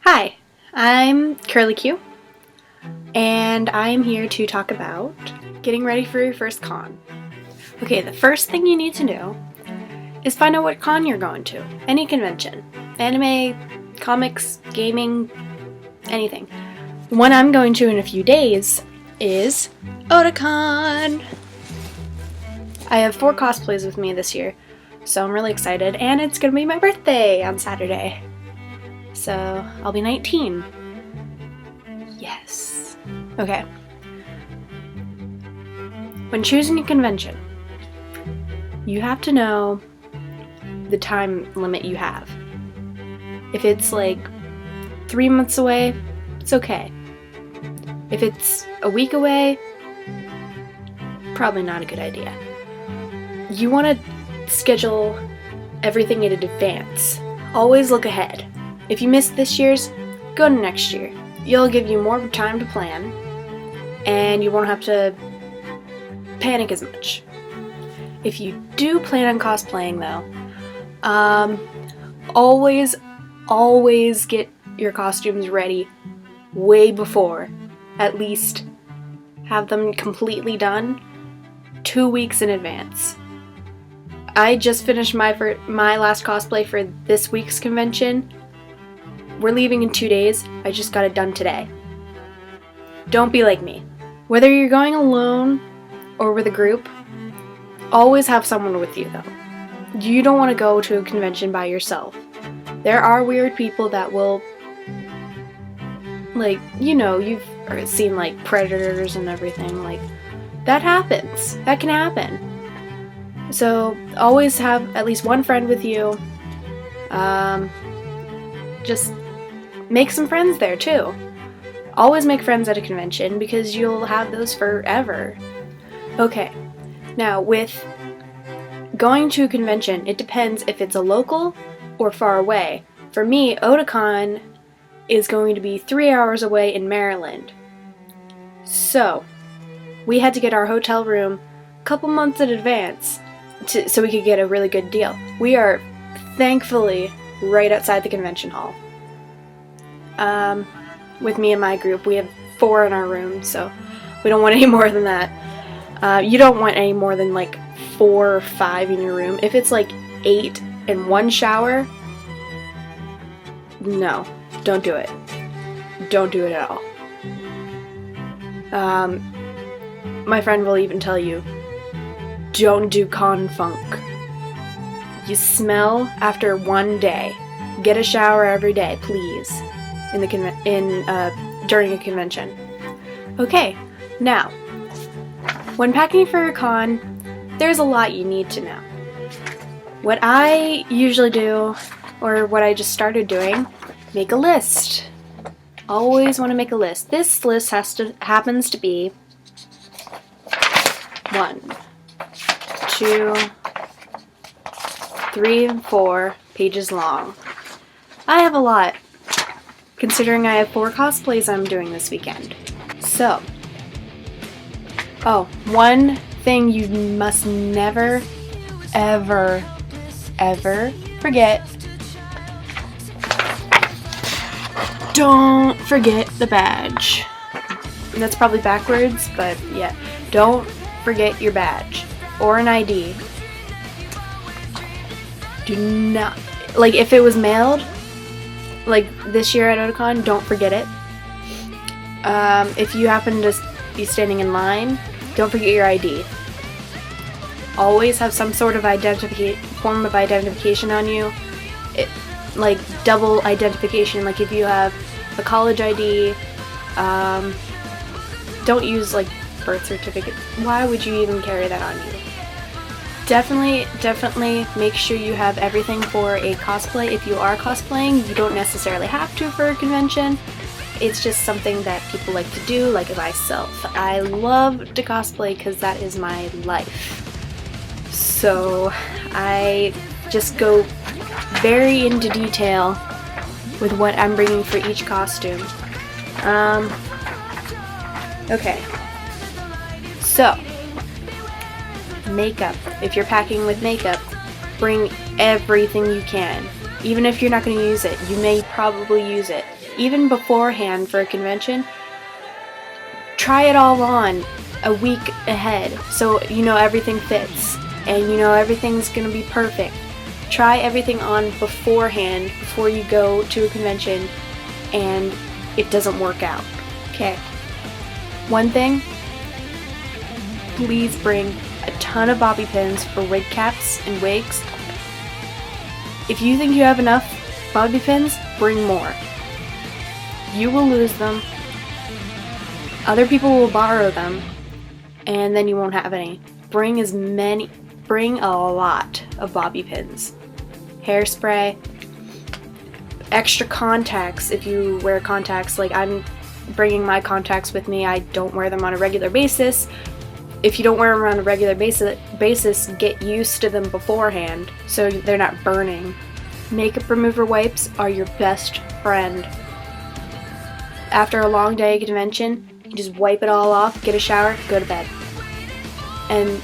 Hi, I'm Curly Q, and I'm here to talk about getting ready for your first con. Okay, the first thing you need to do is find out what con you're going to. Any convention. Anime, comics, gaming, anything. The one I'm going to in a few days is Otakon! I have 4 cosplays with me this year, so I'm really excited, and it's gonna be my birthday on Saturday. So I'll be 19. Yes. Okay. When choosing a convention, you have to know the time limit you have. If it's like 3 months away, it's okay. If it's a week away, probably not a good idea. You want to schedule everything in advance. Always look ahead. If you missed this year's, go to next year. You'll give you more time to plan, and you won't have to panic as much. If you do plan on cosplaying though, always get your costumes ready way before. At least have them completely done 2 weeks in advance. I just finished my last cosplay for this week's convention. We're leaving in 2 days. I just got it done today. Don't be like me. Whether you're going alone or with a group, always have someone with you though. You don't want to go to a convention by yourself. There are weird people that will, like, you've seen like predators and everything. Like, that happens. That can happen. So always have at least one friend with you. Just make some friends there too. Always make friends at a convention because you'll have those forever. Okay, now with going to a convention, it depends if it's a local or far away. For me, Otakon is going to be 3 hours away in Maryland. So we had to get our hotel room a couple months in advance so we could get a really good deal. We are thankfully right outside the convention hall. With me and my group, we have 4 in our room, so we don't want any more than that. You don't want any more than like 4 or 5 in your room. If it's like 8 and 1 shower, no, don't do it. Don't do it at all. My friend will even tell you, don't do con funk. You smell after 1 day. Get a shower every day, please. During a convention. Okay, now, when packing for a con, there's a lot you need to know. What I usually do, or what I just started doing, make a list. Always want to make a list. This list happens to be 1, 2, 3, and 4 pages long. I have a lot, considering I have 4 cosplays I'm doing this weekend. So, one thing you must never, ever forget. Don't forget the badge. That's probably backwards, but yeah. Don't forget your badge or an ID. Do not, like, if it was mailed, like this year at Otakon, don't forget it. If you happen to be standing in line, don't forget your ID. Always have some sort of form of identification on you. Like double identification, like if you have a college ID, don't use like birth certificate. Why would you even carry that on you? Definitely make sure you have everything for a cosplay. If you are cosplaying, you don't necessarily have to for a convention. It's just something that people like to do, like myself. I love to cosplay because that is my life. So I just go very into detail with what I'm bringing for each costume. Okay. So, makeup. If you're packing with makeup, bring everything you can. Even if you're not going to use it, you may probably use it. Even beforehand for a convention, try it all on a week ahead so you know everything fits and you know everything's going to be perfect. Try everything on beforehand before you go to a convention and it doesn't work out. Okay. One thing, please bring a ton of bobby pins for wig caps and wigs. If you think you have enough bobby pins, bring more. You will lose them. Other people will borrow them, and then you won't have any. Bring a lot of bobby pins. Hairspray, extra contacts if you wear contacts. Like, I'm bringing my contacts with me. I don't wear them on a regular basis. If you don't wear them on a regular basis, get used to them beforehand so they're not burning. Makeup remover wipes are your best friend. After a long day at convention, you just wipe it all off, get a shower, go to bed. And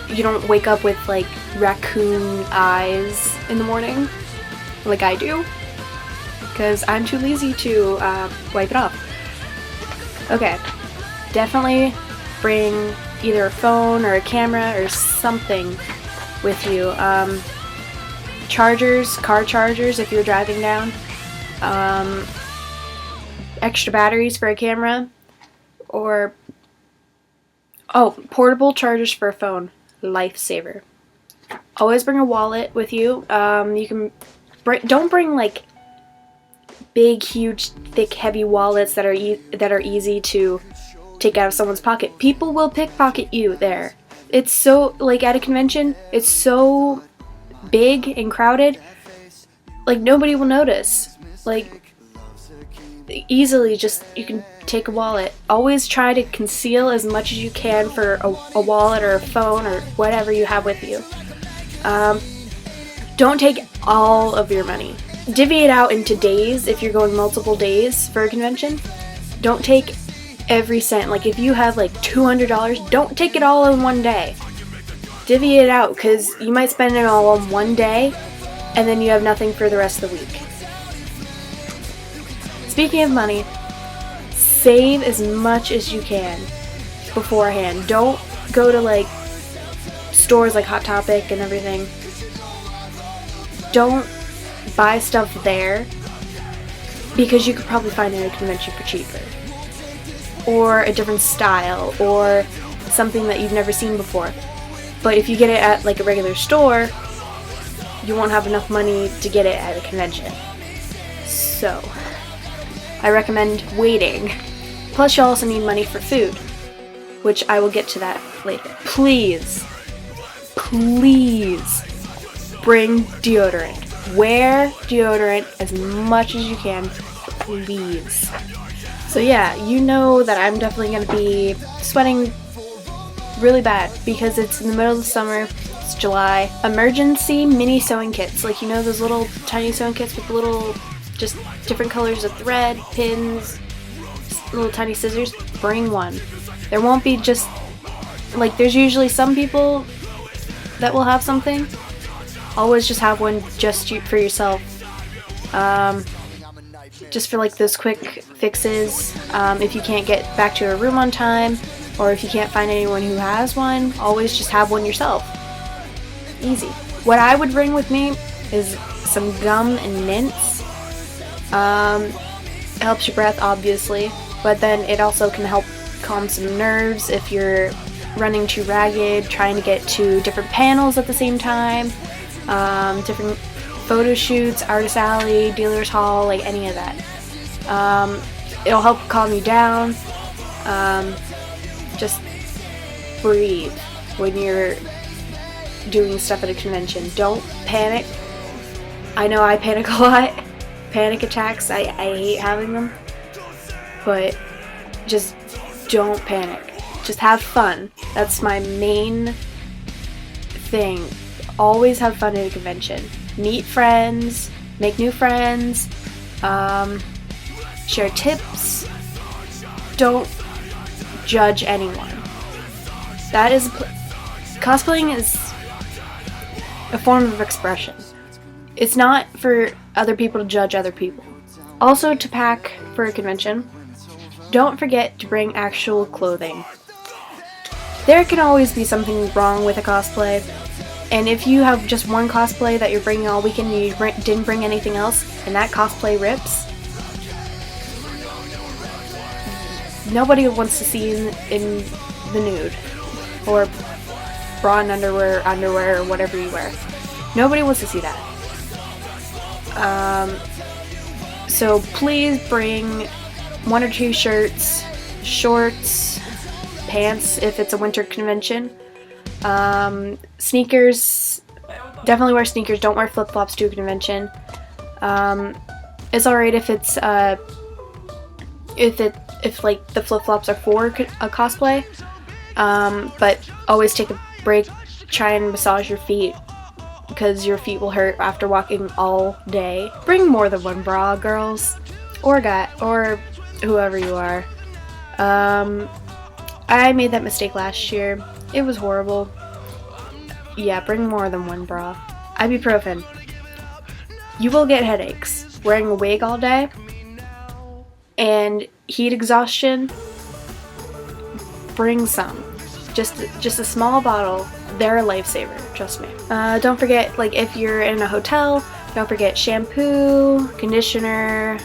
you don't wake up with like raccoon eyes in the morning like I do, because I'm too lazy to wipe it off. Okay, definitely bring either a phone or a camera or something with you. Chargers, car chargers if you're driving down. Extra batteries for a camera. Or, portable chargers for a phone. Lifesaver. Always bring a wallet with you. You can don't bring like big, huge, thick, heavy wallets that are easy to take out of someone's pocket. People will pickpocket you there. It's so, like, at a convention, it's so big and crowded, like, nobody will notice. Like, easily just, you can take a wallet. Always try to conceal as much as you can for a wallet or a phone or whatever you have with you. Don't take all of your money. Divvy it out into days if you're going multiple days for a convention. Don't take every cent. Like, if you have like $200, don't take it all in one day. Divvy it out, because you might spend it all on one day and then you have nothing for the rest of the week. Speaking of money, save as much as you can beforehand. Don't go to like stores like Hot Topic and everything. Don't buy stuff there, because you could probably find it at a convention for cheaper. Or a different style, or something that you've never seen before. But if you get it at like a regular store, you won't have enough money to get it at a convention. So, I recommend waiting. Plus you also need money for food, which I will get to that later. Please bring deodorant. Wear deodorant as much as you can, please. So yeah, you know that I'm definitely going to be sweating really bad because it's in the middle of the summer. It's July. Emergency mini sewing kits. Like, you know those little tiny sewing kits with little, just different colors of thread, pins, little tiny scissors? Bring one. There won't be just, like, there's usually some people that will have something. Always just have one just for yourself. Just for like those quick fixes. If you can't get back to your room on time, or if you can't find anyone who has one, always just have one yourself. Easy. What I would bring with me is some gum and mints. It helps your breath, obviously, but then it also can help calm some nerves if you're running too ragged, trying to get to different panels at the same time, different photo shoots, artist alley, dealer's hall, like any of that. It'll help calm you down. Just breathe when you're doing stuff at a convention. Don't panic. I know I panic a lot. Panic attacks, I hate having them. But just don't panic. Just have fun. That's my main thing. Always have fun at a convention. Meet friends, make new friends, share tips. Don't judge anyone. That is, cosplaying is a form of expression. It's not for other people to judge other people. Also, to pack for a convention, don't forget to bring actual clothing. There can always be something wrong with a cosplay, and if you have just one cosplay that you're bringing all weekend and you didn't bring anything else, and that cosplay rips, nobody wants to see you in the nude, or bra and underwear, or whatever you wear. Nobody wants to see that. So please bring 1 or 2 shirts, shorts, pants if it's a winter convention. Sneakers, definitely wear sneakers. Don't wear flip-flops to a convention. It's alright if it's if like the flip-flops are for a cosplay, but always take a break. Try and massage your feet, because your feet will hurt after walking all day. Bring more than one bra, girls, or guy, or whoever you are. I made that mistake last year. It was horrible. Yeah, bring more than one bra. Ibuprofen. You will get headaches wearing a wig all day, and heat exhaustion. Bring some. Just a small bottle. They're a lifesaver, trust me. Don't forget, like, if you're in a hotel, don't forget shampoo, conditioner,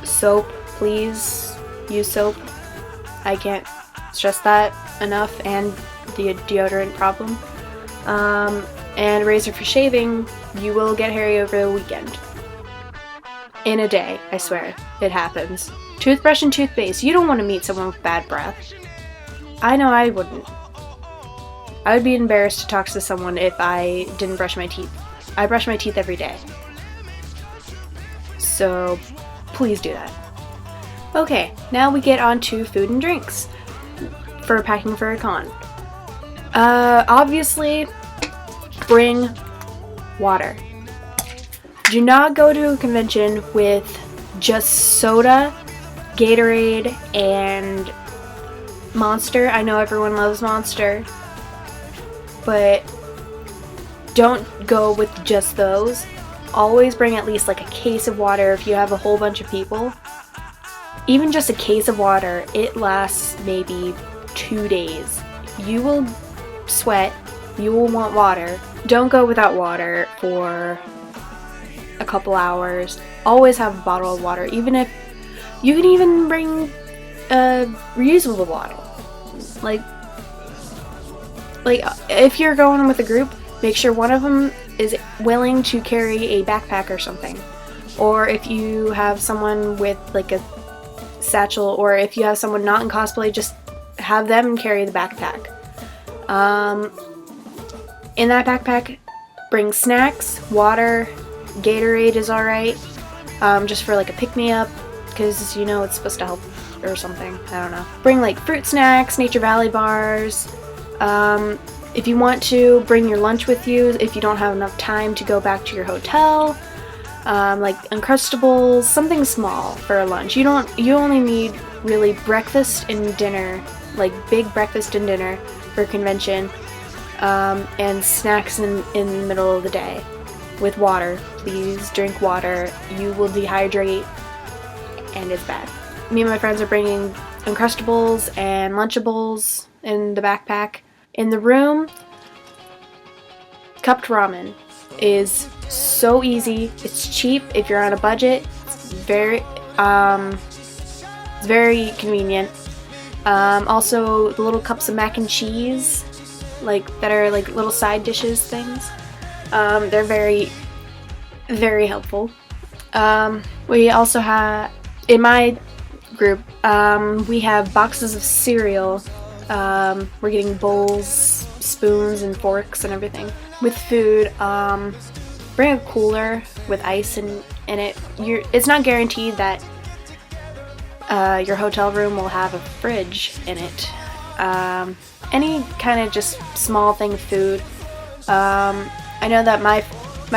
soap. Please use soap. I can't stress that enough, and the deodorant problem. And razor for shaving. You will get hairy over the weekend. In a day, I swear. It happens. Toothbrush and toothpaste. You don't want to meet someone with bad breath. I know I wouldn't. I would be embarrassed to talk to someone if I didn't brush my teeth. I brush my teeth every day. So, please do that. Okay, now we get on to food and drinks for packing for a con. Obviously, bring water. Do not go to a convention with just soda, Gatorade, and Monster. I know everyone loves Monster, but don't go with just those. Always bring at least like a case of water if you have a whole bunch of people. Even just a case of water, it lasts maybe 2 days. You will sweat, you will want water. Don't go without water for a couple hours. Always have a bottle of water, even if you can even bring a reusable bottle. Like if you're going with a group, make sure one of them is willing to carry a backpack or something. Or if you have someone with like a satchel, or if you have someone not in cosplay, just have them carry the backpack. In that backpack, bring snacks, water, Gatorade is alright, just for like a pick-me-up, because you know it's supposed to help or something. I don't know. Bring like fruit snacks, Nature Valley bars. If you want to, bring your lunch with you if you don't have enough time to go back to your hotel. Like Uncrustables, something small for a lunch. You only need really breakfast and dinner, like big breakfast and dinner for a convention, and snacks in the middle of the day with water. Please drink water. You will dehydrate, and it's bad. Me and my friends are bringing Uncrustables and Lunchables in the backpack. In the room, cupped ramen is so easy. It's cheap if you're on a budget. It's very convenient. Also, the little cups of mac and cheese, like that are like little side dishes things. They're very, very helpful. We also have, in my group, we have boxes of cereal. We're getting bowls, spoons, and forks and everything. With food, bring a cooler with ice in it. It's not guaranteed that your hotel room will have a fridge in it. Any kind of just small thing of food. I know that my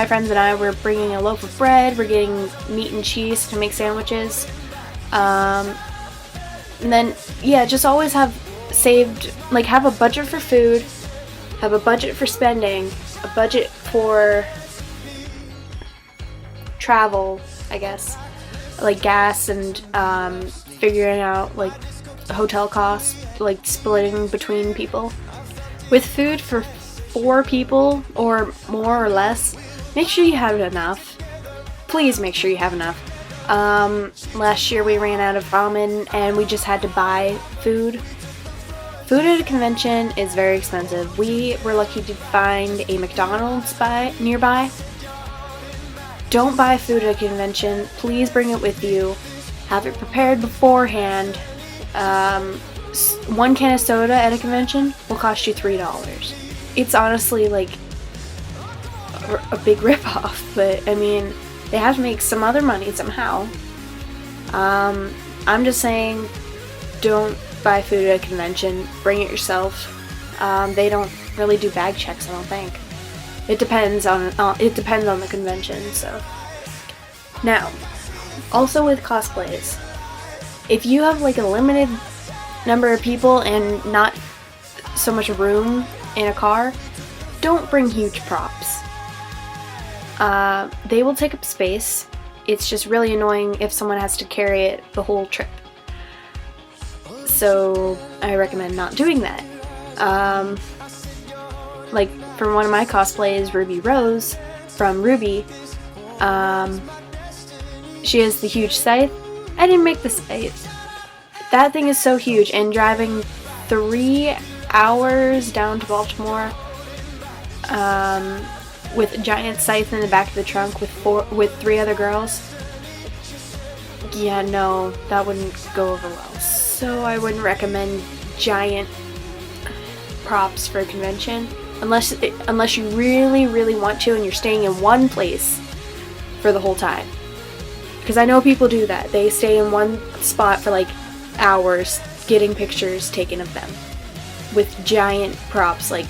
friends and I were bringing a loaf of bread. We're getting meat and cheese to make sandwiches. And then, yeah, just always have saved, like, have a budget for food, have a budget for spending, a budget for travel, I guess, like gas and figuring out like hotel costs, like splitting between people. With food for 4 people or more or less, make sure you have enough. Please make sure you have enough. Last year we ran out of ramen and we just had to buy food. Food at a convention is very expensive. We were lucky to find a McDonald's nearby. Don't buy food at a convention. Please bring it with you. Have it prepared beforehand. 1 can of soda at a convention will cost you $3. It's honestly like a big ripoff, but I mean, they have to make some other money somehow. I'm just saying, don't buy food at a convention. Bring it yourself. They don't really do bag checks, I don't think. It depends on the convention. So now, also with cosplays, if you have like a limited number of people and not so much room in a car, don't bring huge props. They will take up space. It's just really annoying if someone has to carry it the whole trip. So I recommend not doing that. Like for one of my cosplays, Ruby Rose from Ruby, she has the huge scythe. I didn't make the scythe. That thing is so huge, and driving 3 hours down to Baltimore with a giant scythe in the back of the trunk with 3 other girls. Yeah, no, that wouldn't go over well. So I wouldn't recommend giant props for a convention unless you really, really want to and you're staying in one place for the whole time. Because I know people do that. They stay in one spot for like hours getting pictures taken of them with giant props, like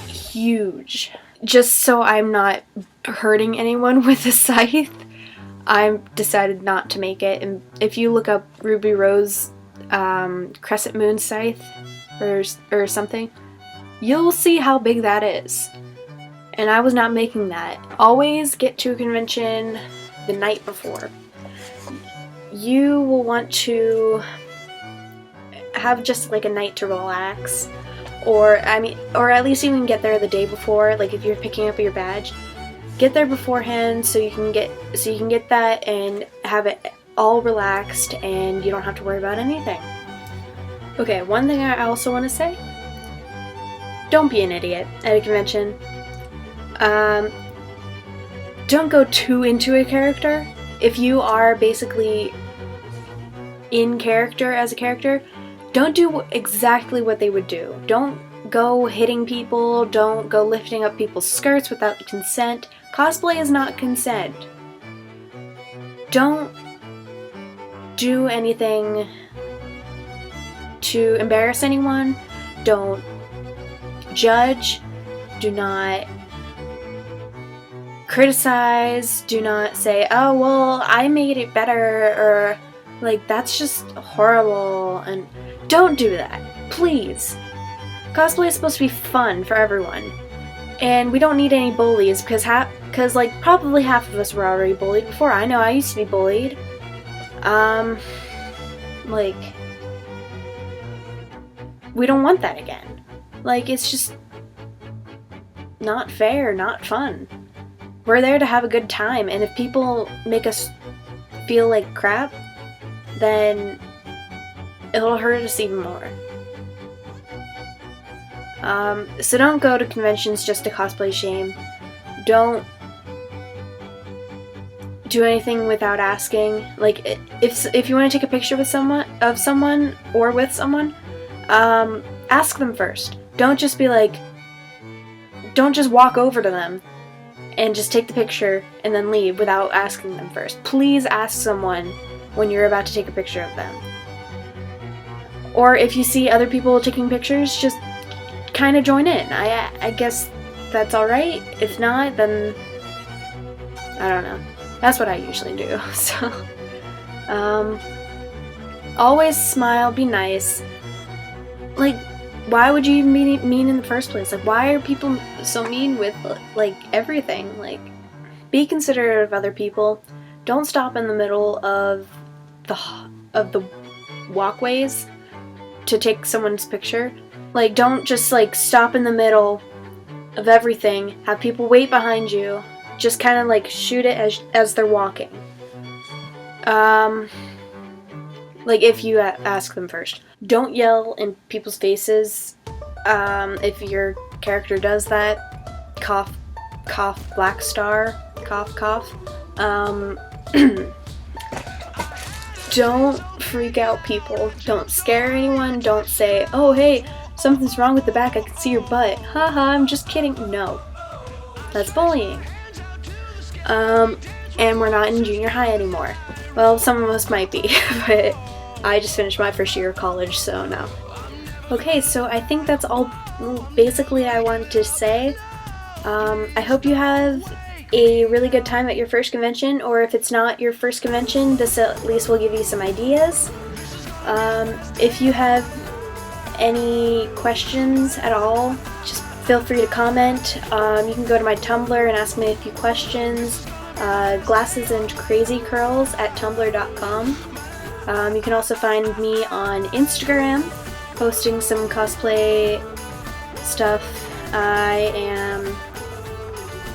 huge. Just so I'm not hurting anyone with a scythe, I've decided not to make it. And if you look up Ruby Rose Crescent Moon scythe or something, you'll see how big that is. And I was not making that. Always get to a convention the night before. You will want to have just like a night to relax, or at least you can get there the day before. Like if you're picking up your badge, get there beforehand so you can get that and have it all relaxed and you don't have to worry about anything. Okay, one thing I also want to say: don't be an idiot at a convention. Don't go too into a character. If you are basically in character as a character, don't do exactly what they would do. Don't go hitting people, don't go lifting up people's skirts without consent. Cosplay is not consent. Don't do anything to embarrass anyone. Don't judge. Do not criticize. Do not say, oh, well, I made it better, or like, that's just horrible. And don't do that, please. Cosplay is supposed to be fun for everyone, and we don't need any bullies because like probably half of us were already bullied before. I know I used to be bullied. Like, we don't want that again. Like, it's just not fair, not fun. We're there to have a good time, and if people make us feel like crap, then it'll hurt us even more. So don't go to conventions just to cosplay shame. Don't do anything without asking. Like, if you want to take a picture with someone, or with someone, ask them first. Don't just walk over to them and just take the picture and then leave without asking them first. Please ask someone when you're about to take a picture of them. Or if you see other people taking pictures, just kind of join in. I guess that's alright. If not, then I don't know. That's what I usually do. So, always smile, be nice. Like, why would you even be mean in the first place? Like, why are people so mean with, like, everything? Like, be considerate of other people. don't stop in the middle of the walkways to take someone's picture. Like, don't just like stop in the middle of everything, have people wait behind you, just kind of like shoot it as they're walking. Like if you ask them first. Don't yell in people's faces. If your character does that, cough, cough, black star, cough, cough. Don't freak out people. Don't scare anyone. Don't say, oh hey, something's wrong with the back, I can see your butt. Haha, I'm just kidding. No. That's bullying. And we're not in junior high anymore. Well, some of us might be, but I just finished my first year of college, so no. Okay, so I think that's all basically I wanted to say. I hope you have a really good time at your first convention, or if it's not your first convention, this at least will give you some ideas. If you have any questions at all, just feel free to comment. You can go to my Tumblr and ask me a few questions. Glasses and Crazy Curls at tumblr.com. You can also find me on Instagram, posting some cosplay stuff. I am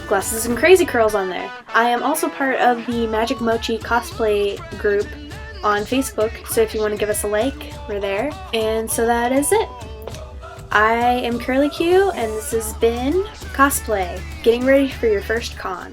Glasses and Crazy Curls on there. I am also part of the Magic Mochi cosplay group on Facebook, so if you want to give us a like, we're there. And so that is it. I am Curly Q, and this has been Cosplay, getting ready for your first con.